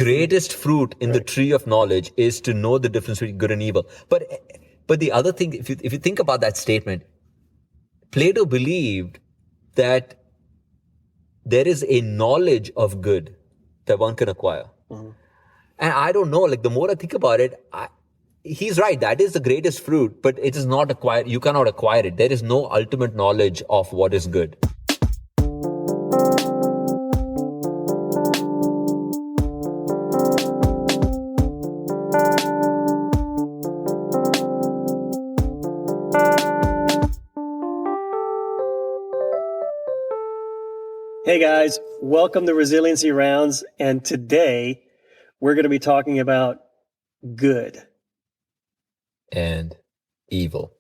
greatest fruit in the tree of knowledge is to know the difference between good and evil. But the other thing, if you think about that statement, Plato believed that there is a knowledge of good that one can acquire. And I don't know, like the more I think about it, he's right. That is the greatest fruit, but it is not acquired. You cannot acquire it. There is no ultimate knowledge of what is good. Hey guys, welcome to Resiliency Rounds, and today we're going to be talking about good and evil.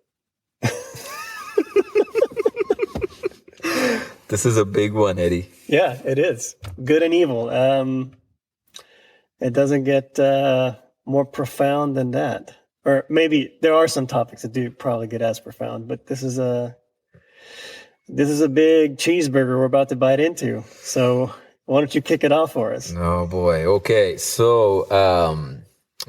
This is a big one, Eddie. Yeah, it is. Good and evil. It doesn't get more profound than that. Or maybe there are some topics that do probably get as profound, but this is a big cheeseburger we're about to bite into. So why don't you kick it off for us? Oh boy. Okay. So I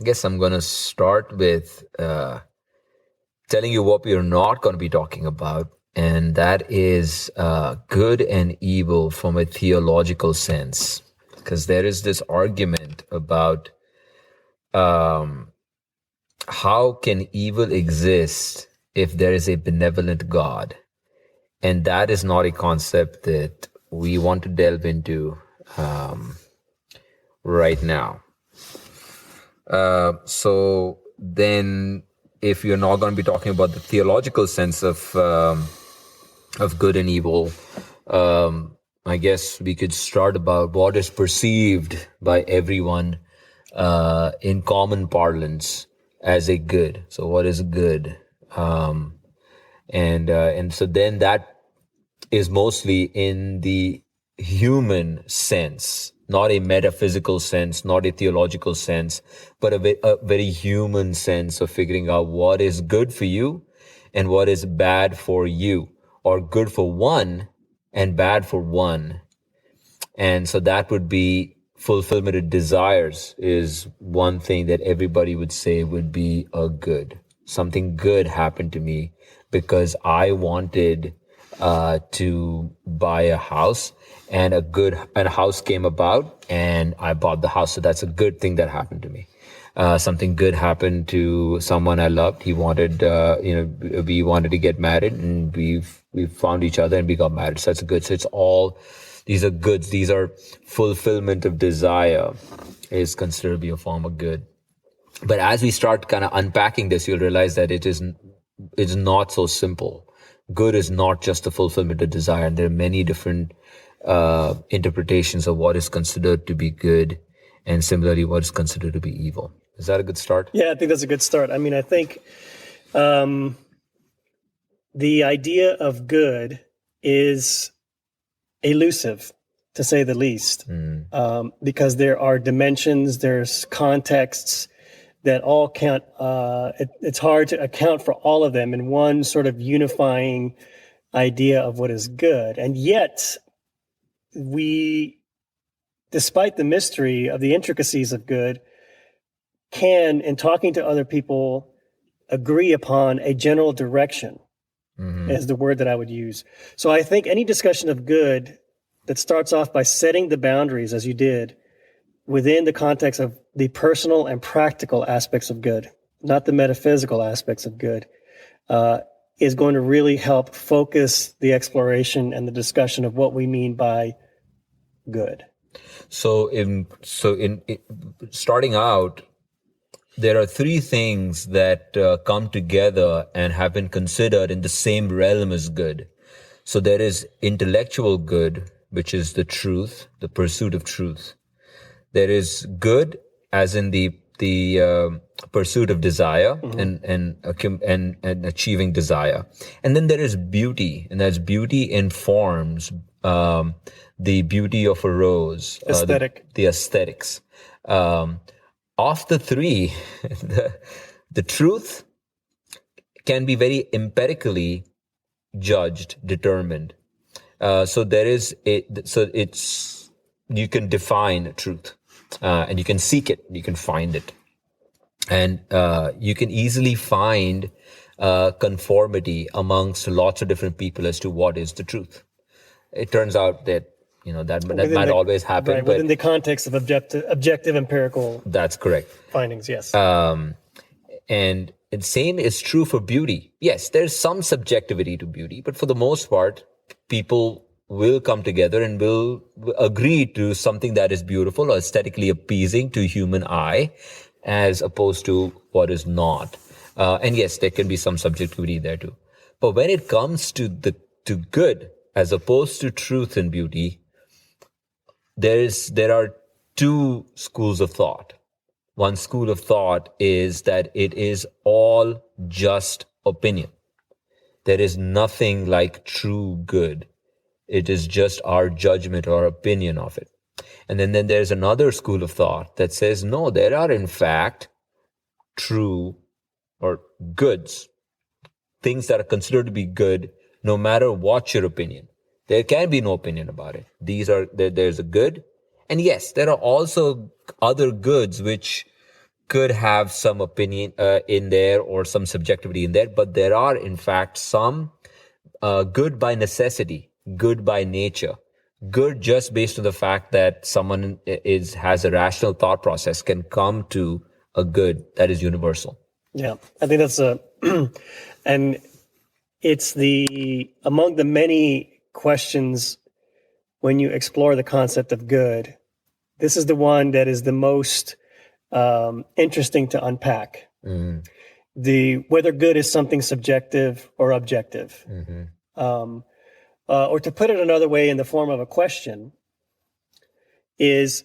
guess I'm going to start with telling you what we are not going to be talking about. And that is good and evil from a theological sense. Because there is this argument about how can evil exist if there is a benevolent God? And that is not a concept that we want to delve into right now. So then, if you're not going to be talking about the theological sense of good and evil, I guess we could start about what is perceived by everyone in common parlance as a good. So what is good? And so then that is mostly in the human sense, not a metaphysical sense, not a theological sense, but a very human sense of figuring out what is good for you and what is bad for you, or good for one and bad for one. And so that would be fulfillment of desires is one thing that everybody would say would be a good. Something good happened to me because I wanted to buy a house, and a house came about, and I bought the house. So that's a good thing that happened to me. Something good happened to someone I loved. He wanted, we wanted to get married, and we found each other and we got married. So that's good. So it's all, these are goods. These are fulfillment of desire is considered to be a form of good. But as we start kind of unpacking this, you'll realize that it's not so simple. Good is not just the fulfillment of desire, and there are many different interpretations of what is considered to be good, and similarly what is considered to be evil. Is that a good start? Yeah, I think that's a good start. I mean, I think the idea of good is elusive, to say the least, because there are dimensions, there's contexts that all count. It's hard to account for all of them in one sort of unifying idea of what is good. And yet, we, despite the mystery of the intricacies of good, can, in talking to other people, agree upon a general direction, is the word that I would use. So I think any discussion of good that starts off by setting the boundaries, as you did, within the context of the personal and practical aspects of good, not the metaphysical aspects of good, is going to really help focus the exploration and the discussion of what we mean by good. So in starting out, there are three things that come together and have been considered in the same realm as good. So there is intellectual good, which is the truth, the pursuit of truth. There is good, as in the pursuit of desire and achieving desire, and then there is beauty, and that's beauty in forms, the beauty of a rose, the aesthetics. Of the three, the truth can be very empirically judged, determined. So you can define truth. and you can seek it, you can find it, and you can easily find conformity amongst lots of different people as to what is the truth. It turns out that that Within might the always happen, right but within the context of objective empirical that's correct. findings. Yes. And the same is true for beauty. Yes, there's some subjectivity to beauty, but for the most part, people will come together and will agree to something that is beautiful or aesthetically appeasing to human eye, as opposed to what is not. And yes, there can be some subjectivity there too. But when it comes to good, as opposed to truth and beauty, there are two schools of thought. One school of thought is that it is all just opinion. There is nothing like true good. It is just our judgment or opinion of it. And then there's another school of thought that says, no, there are in fact true or goods, things that are considered to be good, no matter what your opinion. There can be no opinion about it. There's a good. And yes, there are also other goods which could have some opinion in there or some subjectivity in there, but there are in fact some good by necessity, good by nature, good just based on the fact that someone has a rational thought process, can come to a good that is universal. Yeah, I think that's and it's among the many questions when you explore the concept of good, this is the one that is the most interesting to unpack. Whether good is something subjective or objective. Or to put it another way in the form of a question is,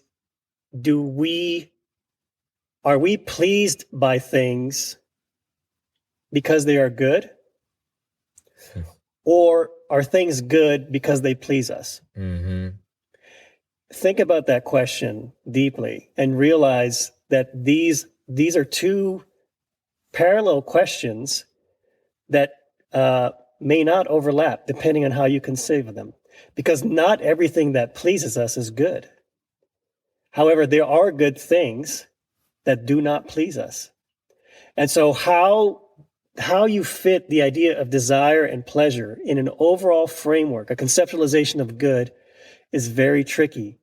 are we pleased by things because they are good? Or are things good because they please us? Think about that question deeply and realize that these are two parallel questions that may not overlap depending on how you conceive of them, because not everything that pleases us is good. However, there are good things that do not please us. And so how you fit the idea of desire and pleasure in an overall framework, a conceptualization of good, is very tricky,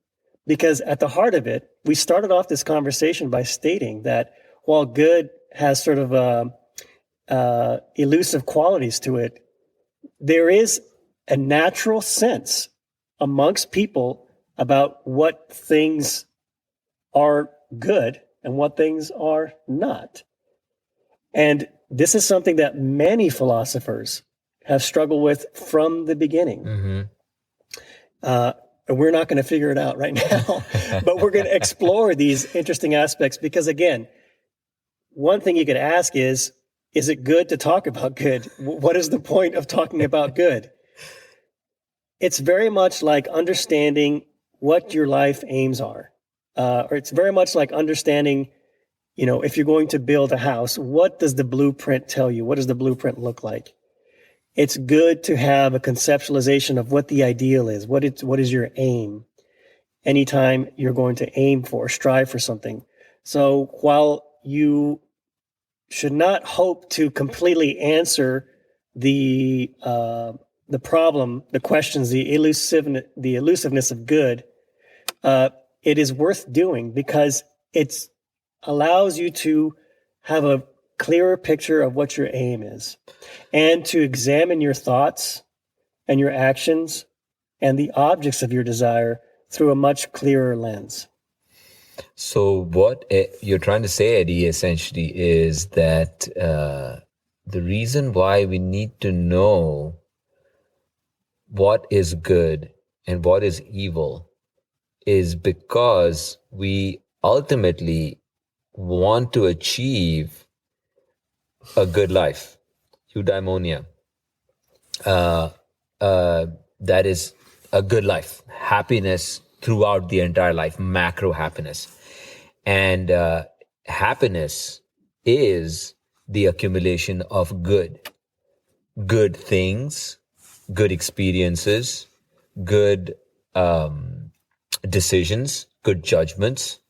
because at the heart of it, we started off this conversation by stating that while good has sort of elusive qualities to it, there is a natural sense amongst people about what things are good and what things are not. And this is something that many philosophers have struggled with from the beginning. And we're not going to figure it out right now, but we're going to explore these interesting aspects, because again, one thing you could ask is it good to talk about good? What is the point of talking about good? It's very much like understanding what your life aims are. Or it's very much like understanding, if you're going to build a house, what does the blueprint tell you? What does the blueprint look like? It's good to have a conceptualization of what the ideal is. What is your aim? Anytime you're going to aim for, strive for something. So while you should not hope to completely answer the problem, the questions, the elusiveness of good, it is worth doing, because it allows you to have a clearer picture of what your aim is, and to examine your thoughts and your actions and the objects of your desire through a much clearer lens. So what you're trying to say, Eddie, essentially is that the reason why we need to know what is good and what is evil is because we ultimately want to achieve a good life, eudaimonia. That is a good life, happiness throughout the entire life, macro happiness. And happiness is the accumulation of good things, good experiences, good decisions, good judgments,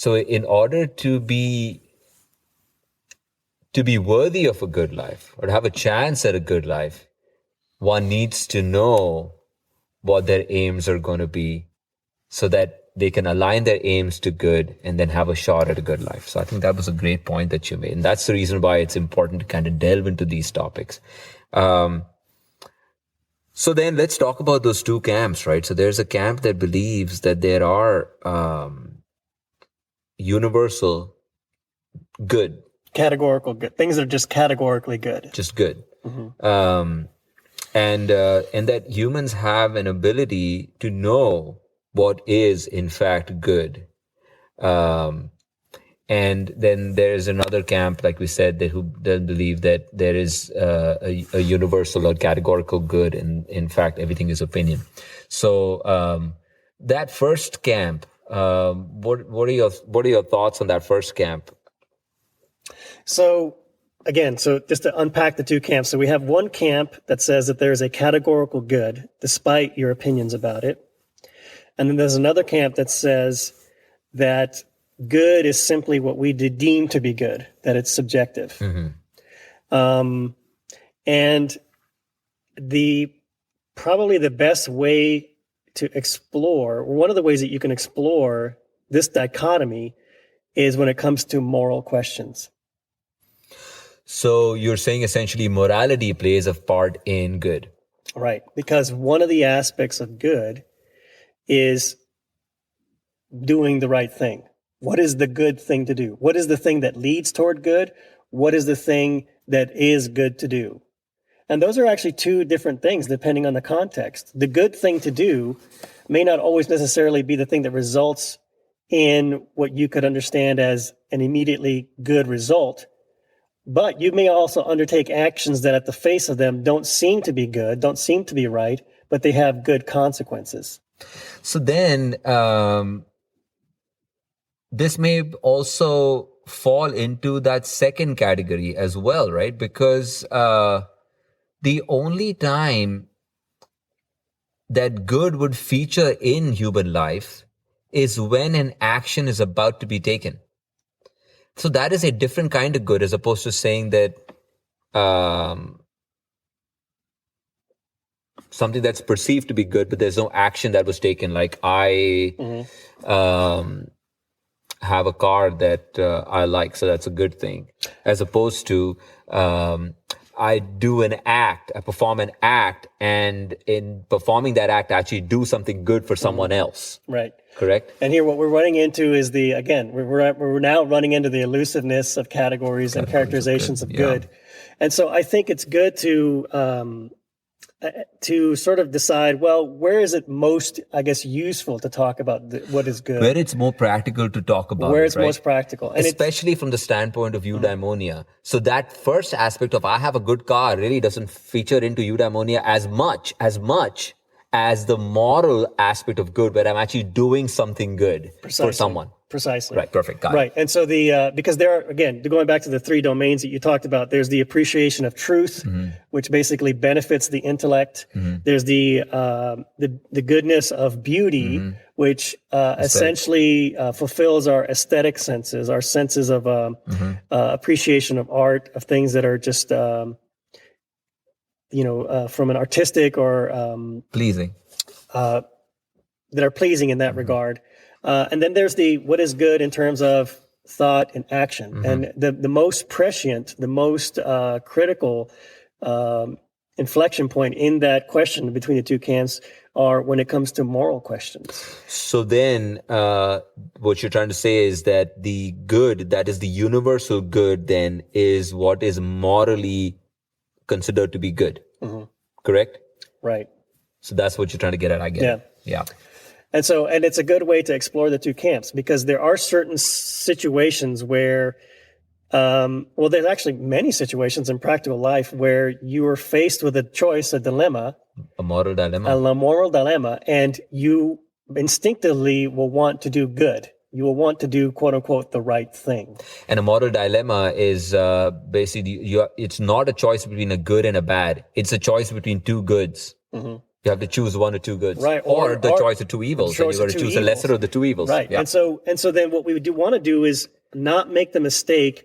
So in order to be worthy of a good life or to have a chance at a good life, one needs to know what their aims are going to be so that they can align their aims to good and then have a shot at a good life. So I think that was a great point that you made. And that's the reason why it's important to kind of delve into these topics. So then let's talk about those two camps, right? So there's a camp that believes that there are universal good. Categorical good. Things that are just categorically good. Just good. And that humans have an ability to know what is in fact good. And then there's another camp, like we said, that who doesn't believe that there is a universal or categorical good, and in fact, everything is opinion. So that first camp, what are your thoughts on that first camp? So again, so just to unpack the two camps, so we have one camp that says that there is a categorical good, despite your opinions about it, and then there's another camp that says that good is simply what we deem to be good, that it's subjective. And probably the best way to explore, or one of the ways that you can explore this dichotomy, is when it comes to moral questions. So you're saying essentially morality plays a part in good. Right, because one of the aspects of good is doing the right thing. What is the good thing to do? What is the thing that leads toward good? What is the thing that is good to do? And those are actually two different things depending on the context. The good thing to do may not always necessarily be the thing that results in what you could understand as an immediately good result. But you may also undertake actions that at the face of them don't seem to be good, don't seem to be right, but they have good consequences. So then, this may also fall into that second category as well, right? Because the only time that good would feature in human life is when an action is about to be taken. So that is a different kind of good, as opposed to saying that something that's perceived to be good, but there's no action that was taken. Like I have a car that I like, so that's a good thing. As opposed to I do an act, I perform an act, and in performing that act, I actually do something good for someone else. Right. Correct? And here what we're running into is we're now running into the elusiveness of categories and characterizations of good. And so I think it's good to sort of decide, well, where is it most, I guess, useful to talk about what is good? Where it's more practical to talk about Where it's right? most practical. And especially from the standpoint of eudaimonia. So that first aspect of I have a good car really doesn't feature into eudaimonia as much as the moral aspect of good, where I'm actually doing something good for someone. Precisely. Right, perfect. Got it. Right. And so because there are, again, going back to the three domains that you talked about, there's the appreciation of truth, which basically benefits the intellect. There's the goodness of beauty, which essentially fulfills our aesthetic senses, our senses of appreciation of art, of things that are just, from an artistic or pleasing, that are pleasing in that regard. And then there's what is good in terms of thought and action. And the most prescient, the most critical inflection point in that question between the two camps are when it comes to moral questions. So then what you're trying to say is that the good, that is the universal good, then is what is morally considered to be good. Correct? Right. So that's what you're trying to get at, I get it. Yeah. And it's a good way to explore the two camps, because there are certain situations where, there's actually many situations in practical life where you are faced with a choice, a dilemma. A moral dilemma. And you instinctively will want to do good. You will want to do, quote unquote, the right thing. And a moral dilemma is basically, it's not a choice between a good and a bad. It's a choice between two goods. You have to choose one or two goods, Right, or the or choice of two evils, and choice you got of to two choose the lesser evils. of the two evils. Right. Yeah. And so then what we would want to do is not make the mistake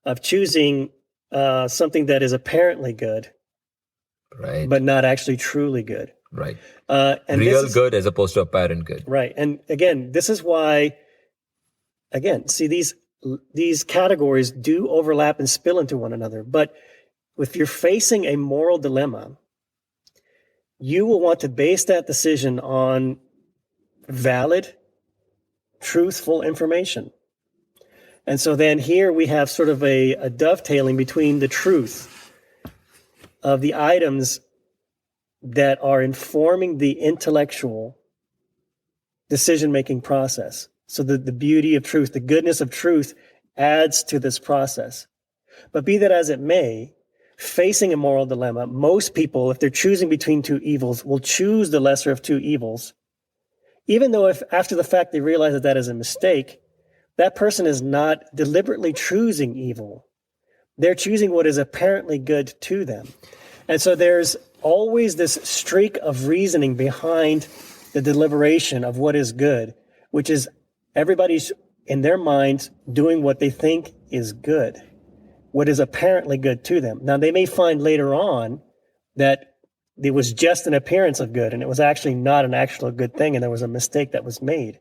of choosing something that is apparently good, Right. but not actually truly good. Right. And Real good as opposed to apparent good. Right. And again, this is why, again, see, these categories do overlap and spill into one another. But if you're facing a moral dilemma, you will want to base that decision on valid, truthful information. And so then here we have sort of a dovetailing between the truth of the items that are informing the intellectual decision-making process. So the beauty of truth, the goodness of truth adds to this process. But be that as it may, facing a moral dilemma, most people, if they're choosing between two evils, will choose the lesser of two evils, even though if after the fact they realize that that is a mistake, that person is not deliberately choosing evil. They're choosing what is apparently good to them. And so there's always this streak of reasoning behind the deliberation of what is good, which is everybody's in their minds doing what they think is good, what is apparently good to them. Now, they may find later on that it was just an appearance of good and it was actually not an actual good thing and there was a mistake that was made.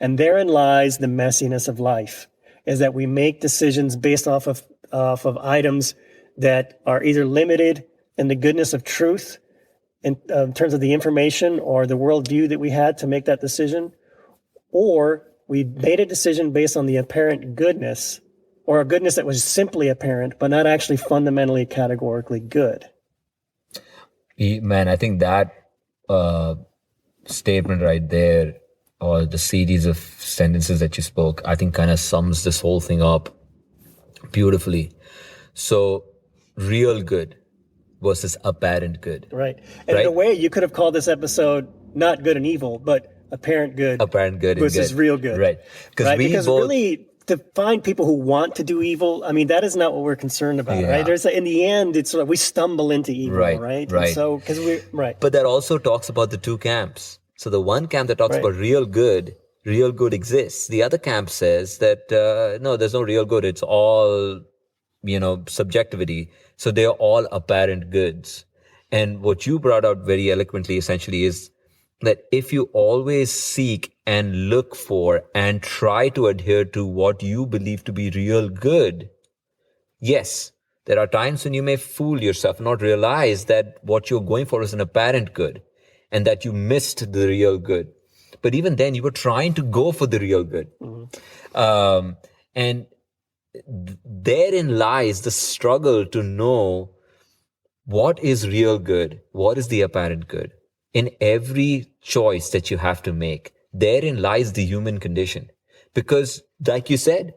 And therein lies the messiness of life, is that we make decisions based off of items that are either limited in the goodness of truth in terms of the information or the worldview that we had to make that decision, or we made a decision based on the apparent goodness or a goodness that was simply apparent, but not actually fundamentally categorically good. Man, I think that statement right there, or the series of sentences that you spoke, I think kind of sums this whole thing up beautifully. So, real good versus apparent good. Right. And in a way, you could have called this episode not good and evil, but apparent good versus good. real good. Right. Because really, to find people who want to do evil, I mean, that is not what we're concerned about, right? There's in the end, it's sort of, we stumble into evil, right? Right. And so, because right. But that also talks about the two camps. So the one camp that talks about real good exists. The other camp says that, no, there's no real good. It's all, subjectivity. So they're all apparent goods. And what you brought out very eloquently essentially is that if you always seek and look for and try to adhere to what you believe to be real good, yes, there are times when you may fool yourself, not realize that what you're going for is an apparent good and that you missed the real good. But even then, you were trying to go for the real good. Mm-hmm. And therein lies the struggle to know what is real good, what is the apparent good. In every choice that you have to make, therein lies the human condition. Because, like you said,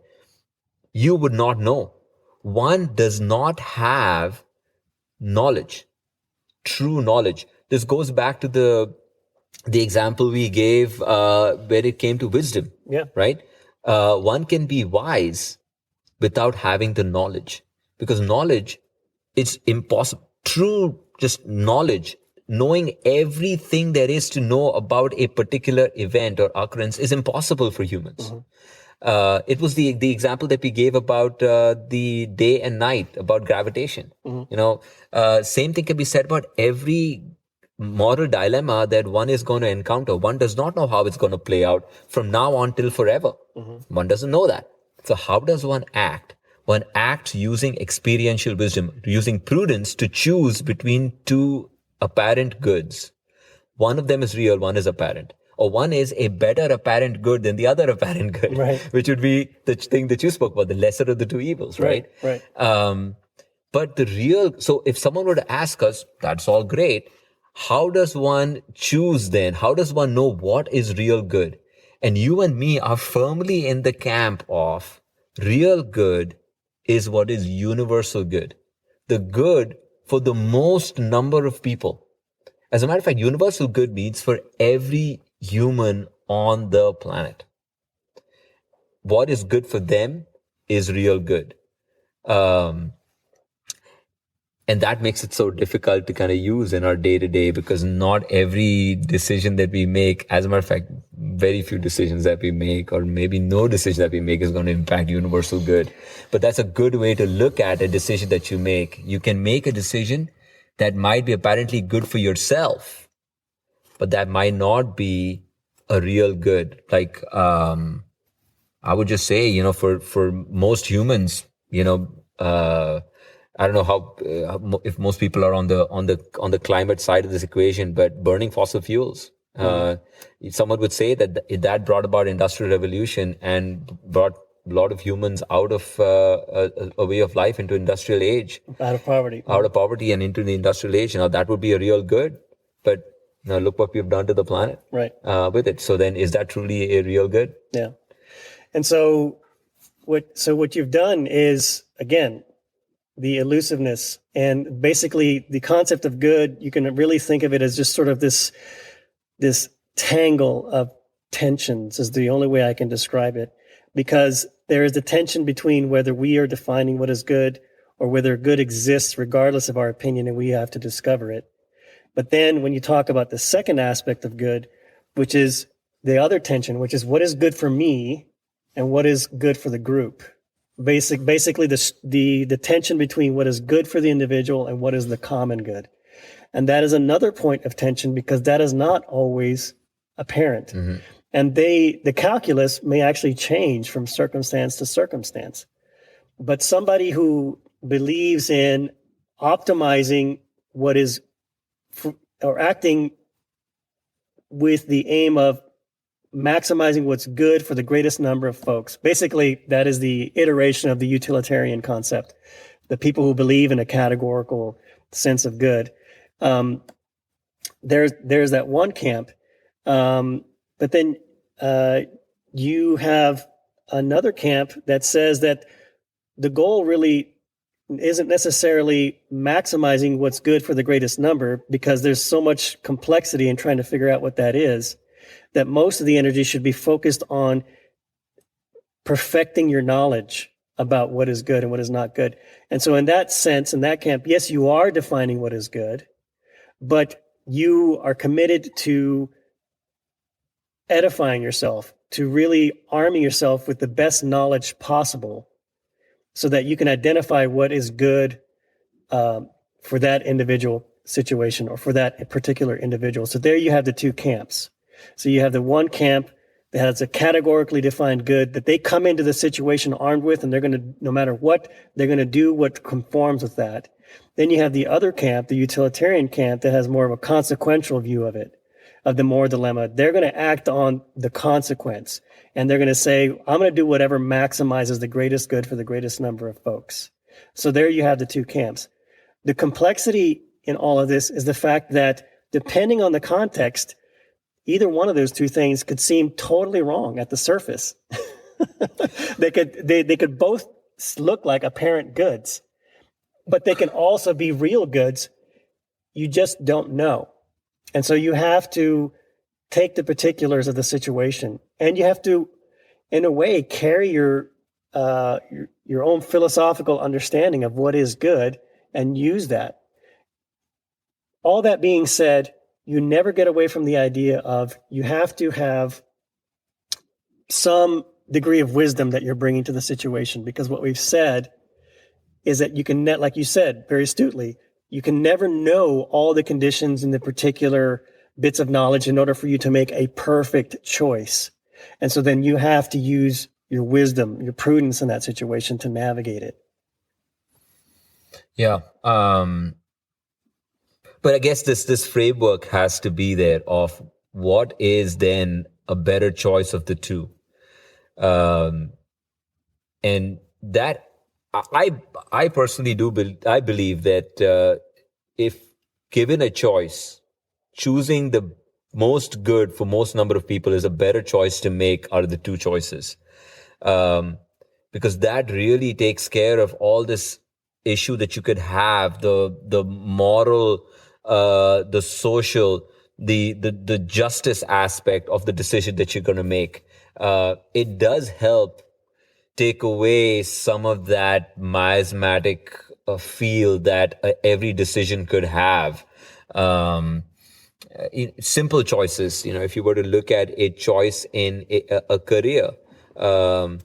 you would not know. One does not have knowledge, true knowledge. This goes back to the example we gave where it came to wisdom, right? One can be wise without having the knowledge, because knowledge is impossible. True, just knowledge, knowing everything there is to know about a particular event or occurrence is impossible for humans. Mm-hmm. It was the example that we gave about the day and night, about gravitation. Mm-hmm. Same thing can be said about every moral dilemma that one is going to encounter. One does not know how it's going to play out from now on till forever. Mm-hmm. One doesn't know that. So how does one act? One acts using experiential wisdom, using prudence to choose between two apparent goods. One of them is real, one is apparent. Or one is a better apparent good than the other apparent good, which would be the thing that you spoke about, the lesser of the two evils, right? Right. But so if someone were to ask us, that's all great. How does one choose then? How does one know what is real good? And you and me are firmly in the camp of real good is what is universal good. The good for the most number of people. As a matter of fact, universal good means for every human on the planet. What is good for them is real good. And that makes it so difficult to kind of use in our day to day, because not every decision that we make, as a matter of fact, very few decisions that we make, or maybe no decision that we make, is going to impact universal good. But that's a good way to look at a decision that you make. You can make a decision that might be apparently good for yourself, but that might not be a real good. Like, I would just say, for most humans, I don't know if most people are on the climate side of this equation, but burning fossil fuels. Someone would say that brought about industrial revolution and brought a lot of humans out of a way of life into industrial age, Out of poverty and into the industrial age. Now that would be a real good, but now look what we've done to the planet, right? With it. So then, is that truly a real good? Yeah. And so what you've done is, again, the elusiveness, and basically the concept of good, you can really think of it as just sort of this tangle of tensions, is the only way I can describe it, because there is a tension between whether we are defining what is good or whether good exists regardless of our opinion, and we have to discover it. But then when you talk about the second aspect of good, which is the other tension, which is what is good for me and what is good for the group. Basically the tension between what is good for the individual and what is the common good. And that is another point of tension, because that is not always apparent. Mm-hmm. And the calculus may actually change from circumstance to circumstance. But somebody who believes in optimizing what is, or acting with the aim of maximizing what's good for the greatest number of folks. Basically, that is the iteration of the utilitarian concept. The people who believe in a categorical sense of good. There's that one camp. But then you have another camp that says that the goal really isn't necessarily maximizing what's good for the greatest number, because there's so much complexity in trying to figure out what that is, that most of the energy should be focused on perfecting your knowledge about what is good and what is not good. And so in that sense, in that camp, yes, you are defining what is good, but you are committed to edifying yourself, to really arming yourself with the best knowledge possible so that you can identify what is good for that individual situation or for that particular individual. So there you have the two camps. So you have the one camp that has a categorically defined good that they come into the situation armed with, and they're going to, no matter what, they're going to do what conforms with that. Then you have the other camp, the utilitarian camp, that has more of a consequential view of it, of the moral dilemma. They're going to act on the consequence, and they're going to say, I'm going to do whatever maximizes the greatest good for the greatest number of folks. So there you have the two camps. The complexity in all of this is the fact that depending on the context, either one of those two things could seem totally wrong at the surface. They could both look like apparent goods, but they can also be real goods. You just don't know. And so you have to take the particulars of the situation, and you have to, in a way, carry your own philosophical understanding of what is good and use that. All that being said, you never get away from the idea of you have to have some degree of wisdom that you're bringing to the situation, because what we've said is that you can, like you said very astutely, you can never know all the conditions in the particular bits of knowledge in order for you to make a perfect choice. And so then you have to use your wisdom, your prudence in that situation to navigate it. Yeah. But I guess this framework has to be there of what is then a better choice of the two. And that I personally I believe that if given a choice, choosing the most good for most number of people is a better choice to make out of the two choices. Because that really takes care of all this issue that you could have, the moral, the social, the justice aspect of the decision that you're going to make. It does help take away some of that miasmatic a feel that every decision could have. Simple choices. If you were to look at a choice in a career, um,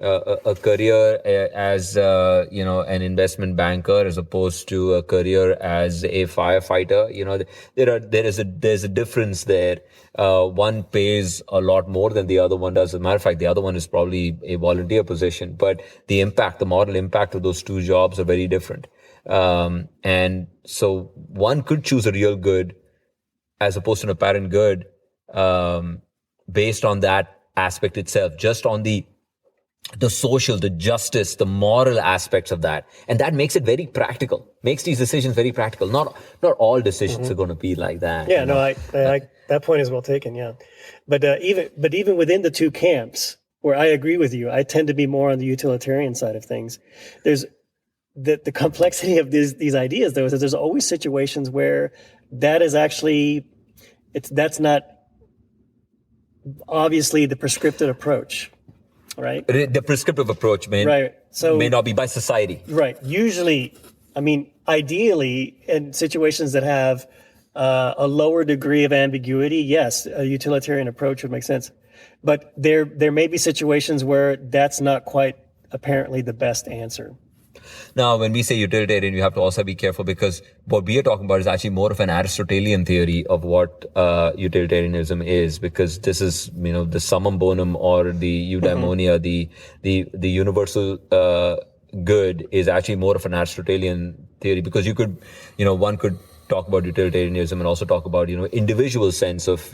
a career as an investment banker as opposed to a career as a firefighter, there's a difference there. One pays a lot more than the other one does. As a matter of fact, the other one is probably a volunteer position, but the moral impact of those two jobs are very different. And so one could choose a real good as opposed to an apparent good, based on that aspect itself, just on the social, the justice, the moral aspects of that. And that makes it very practical, makes these decisions very practical. Not all decisions are going to be like that. Yeah, no, I that point is well taken. Yeah. But even within the two camps where I agree with you, I tend to be more on the utilitarian side of things. There's the complexity of these ideas, though, is that there's always situations where that is actually, that's not obviously the prescriptive approach, right? The prescriptive approach may not be by society. Right. Usually, ideally, in situations that have a lower degree of ambiguity, yes, a utilitarian approach would make sense. But there may be situations where that's not quite apparently the best answer. Now, when we say utilitarian, you have to also be careful, because what we are talking about is actually more of an Aristotelian theory of what utilitarianism is, because this is, the summum bonum or the eudaimonia, the universal good is actually more of an Aristotelian theory, because you could, one could talk about utilitarianism and also talk about, individual sense of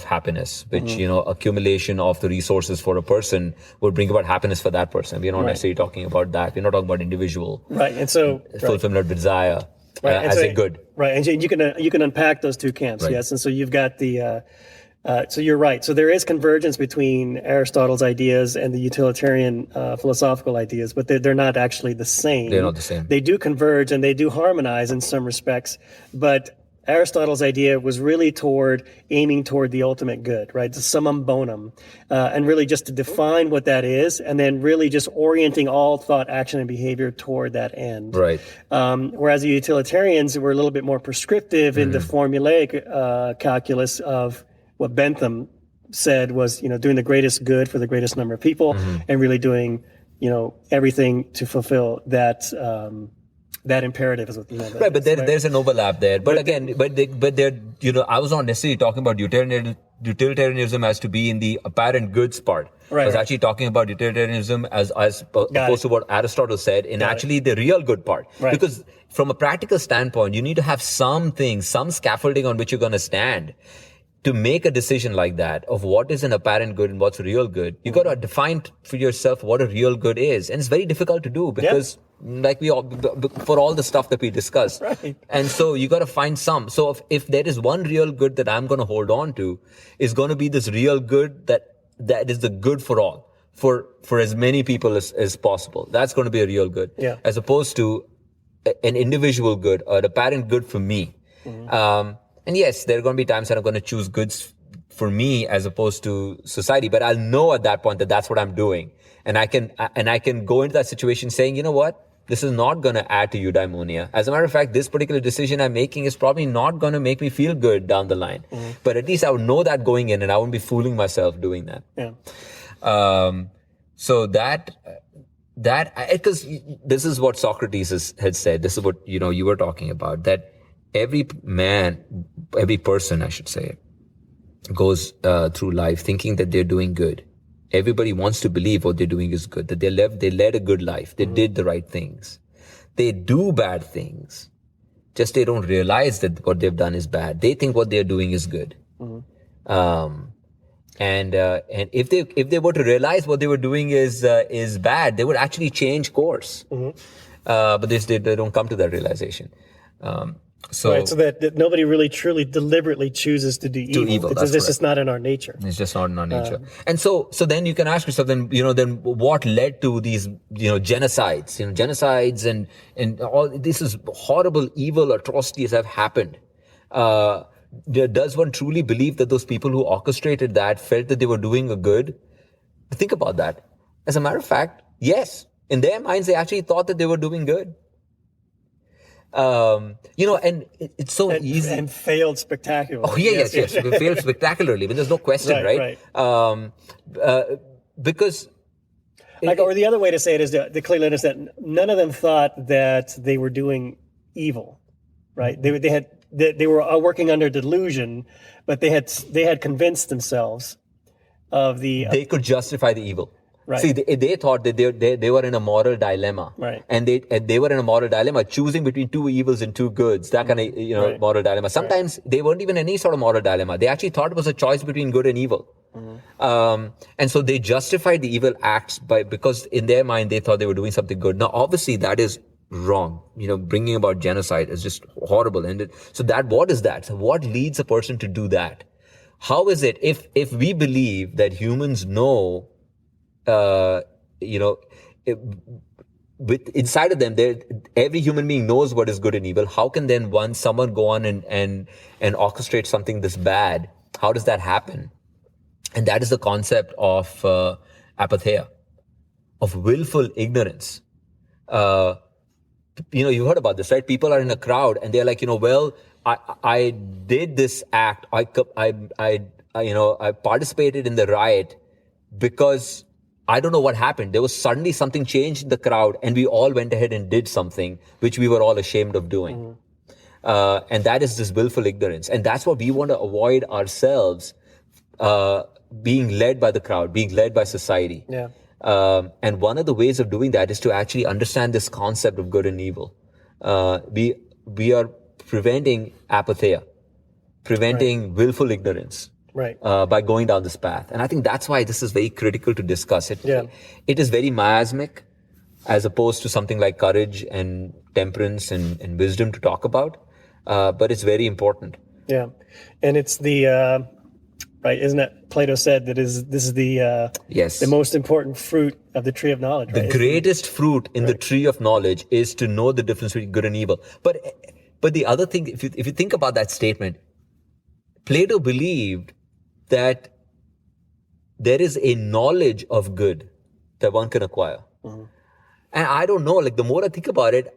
happiness, which, accumulation of the resources for a person would bring about happiness for that person. We're not necessarily talking about that. We're not talking about individual. Right. And so fulfillment of desire as a good. Right. And you can unpack those two camps. Right. Yes. And so you've got so you're right. So there is convergence between Aristotle's ideas and the utilitarian philosophical ideas, but they're not actually the same. They're not the same. They do converge and they do harmonize in some respects, but Aristotle's idea was really aiming toward the ultimate good, right? The summum bonum, and really just to define what that is, and then really just orienting all thought, action, and behavior toward that end. Right. Whereas the utilitarians were a little bit more prescriptive in the formulaic calculus of what Bentham said was, doing the greatest good for the greatest number of people, and really doing, everything to fulfill that that imperative is what right. But there's an overlap there. But again, I was not necessarily talking about utilitarianism as to be in the apparent goods part. Right, I was actually talking about utilitarianism as opposed to what Aristotle said in actually the real good part. Right. Because from a practical standpoint, you need to have some scaffolding on which you're going to stand. To make a decision like that of what is an apparent good and what's a real good, you got to define for yourself what a real good is. And it's very difficult to do because for all the stuff that we discussed. Right. And so you got to find some. So if there is one real good that I'm going to hold on to, is going to be this real good that is the good for all, for as many people as possible. That's going to be a real good. Yeah. As opposed to an individual good or an apparent good for me. And yes, there are going to be times that I'm going to choose goods for me as opposed to society, but I'll know at that point that that's what I'm doing. And I can go into that situation saying, you know what? This is not going to add to eudaimonia. As a matter of fact, this particular decision I'm making is probably not going to make me feel good down the line. But at least I would know that going in, and I wouldn't be fooling myself doing that. Yeah. So that, because this is what Socrates had said. This is what, you were talking about, that every person, I should say, goes through life thinking that they're doing good. Everybody wants to believe what they're doing is good, that they led a good life. They did the right things. They do bad things. Just they don't realize that what they've done is bad. They think what they're doing is good. And if they were to realize what they were doing is bad, they would actually change course. But they don't come to that realization. So that nobody really truly deliberately chooses to do evil. It's just not in our nature. It's just not in our nature. And so then you can ask yourself, then what led to these, genocides and all this is horrible, evil atrocities have happened. Does one truly believe that those people who orchestrated that felt that they were doing a good? Think about that. As a matter of fact, yes. In their minds, they actually thought that they were doing good. And it's so easy. And failed spectacularly. Oh, yes. We failed spectacularly, but there's no question, right? Because... or the other way to say it is the clearness that none of them thought that they were doing evil, right? They were working under delusion, but they had convinced themselves of they could justify the evil. Right. See, they thought that they were in a moral dilemma, right? And they were in a moral dilemma, choosing between two evils and two goods. That kind of moral dilemma. Sometimes they weren't even any sort of moral dilemma. They actually thought it was a choice between good and evil. And so they justified the evil acts because in their mind they thought they were doing something good. Now, obviously, that is wrong. Bringing about genocide is just horrible. And what is that? So what leads a person to do that? How is it if we believe that humans know, inside of them, every human being knows what is good and evil. How can then someone go on and orchestrate something this bad? How does that happen? And that is the concept of apatheia, of willful ignorance. You've heard about this, right? People are in a crowd and they're like, I did this act. I participated in the riot because I don't know what happened. There was suddenly something changed in the crowd and we all went ahead and did something which we were all ashamed of doing. And that is this willful ignorance. And that's what we want to avoid ourselves, being led by the crowd, being led by society. Yeah. And one of the ways of doing that is to actually understand this concept of good and evil. We are preventing apatheia, preventing willful ignorance. Right. By going down this path. And I think that's why this is very critical to discuss it. Yeah. It is very miasmic as opposed to something like courage and temperance and wisdom to talk about. But it's very important. Yeah. And it's the, right, isn't it Plato said that this is the most important fruit of the tree of knowledge, right? The greatest fruit in the tree of knowledge is to know the difference between good and evil. But the other thing, if you think about that statement, Plato believed that there is a knowledge of good that one can acquire. And I don't know, the more I think about it,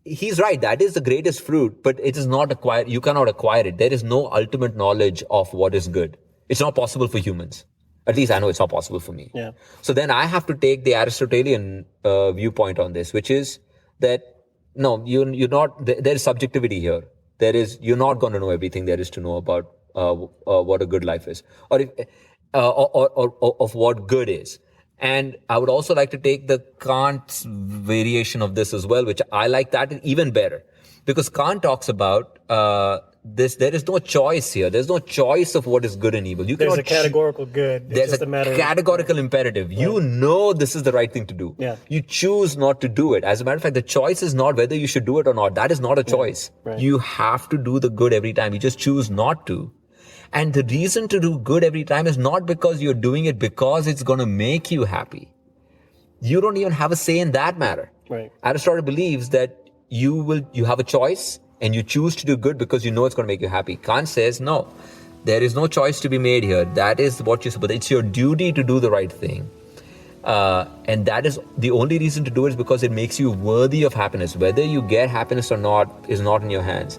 he's right, that is the greatest fruit, but it is not acquired. You cannot acquire it. There is no ultimate knowledge of what is good. It's not possible for humans. At least I know it's not possible for me. Yeah. So then I have to take the Aristotelian viewpoint on this, which is that, no, you're not, there is subjectivity here. You're not going to know everything there is to know about what a good life is, or of what good is. And I would also like to take the Kant's variation of this as well, which I like that even better, because Kant talks about this. There is no choice here. There's no choice of what is good and evil. There's a categorical good. It's there's just a matter categorical imperative. Yeah. You know this is the right thing to do. Yeah. You choose not to do it. As a matter of fact, the choice is not whether you should do it or not. That is not a choice. Yeah. Right. You have to do the good every time. You just choose not to. And the reason to do good every time is not because you're doing it because it's going to make you happy. You don't even have a say in that matter. Right. Aristotle believes that you have a choice and you choose to do good because you know it's going to make you happy. Kant says, no, there is no choice to be made here. That is what you're supposed to. It's your duty to do the right thing. And that is the only reason to do it is because it makes you worthy of happiness. Whether you get happiness or not is not in your hands.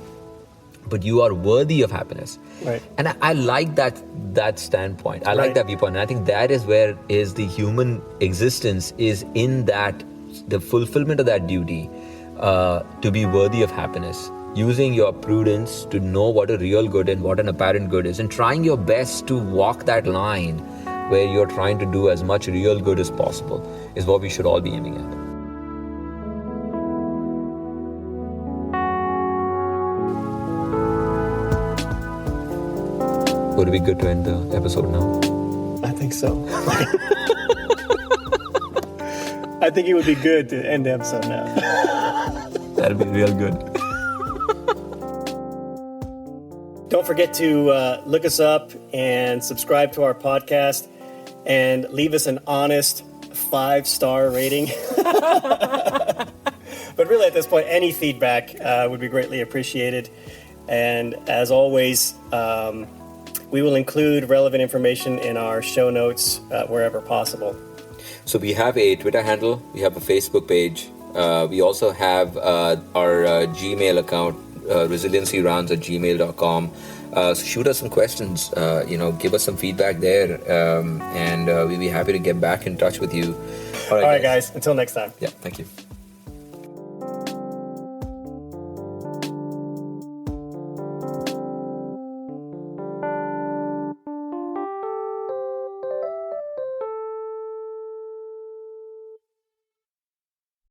But you are worthy of happiness. Right. And I like that standpoint. I like that viewpoint. And I think that is where is the human existence is in that, the fulfillment of that duty to be worthy of happiness. Using your prudence to know what a real good and what an apparent good is, and trying your best to walk that line where you're trying to do as much real good as possible is what we should all be aiming at. Would it be good to end the episode now? I think so. I think it would be good to end the episode now. That'd be real good. Don't forget to look us up and subscribe to our podcast and leave us an honest 5-star rating. But really, at this point, any feedback would be greatly appreciated. And as always, we will include relevant information in our show notes wherever possible. So we have a Twitter handle, we have a Facebook page, we also have our Gmail account, resiliencyrounds@gmail.com. So shoot us some questions, give us some feedback there, and we'll be happy to get back in touch with you. All right, guys. Until next time. Yeah, thank you.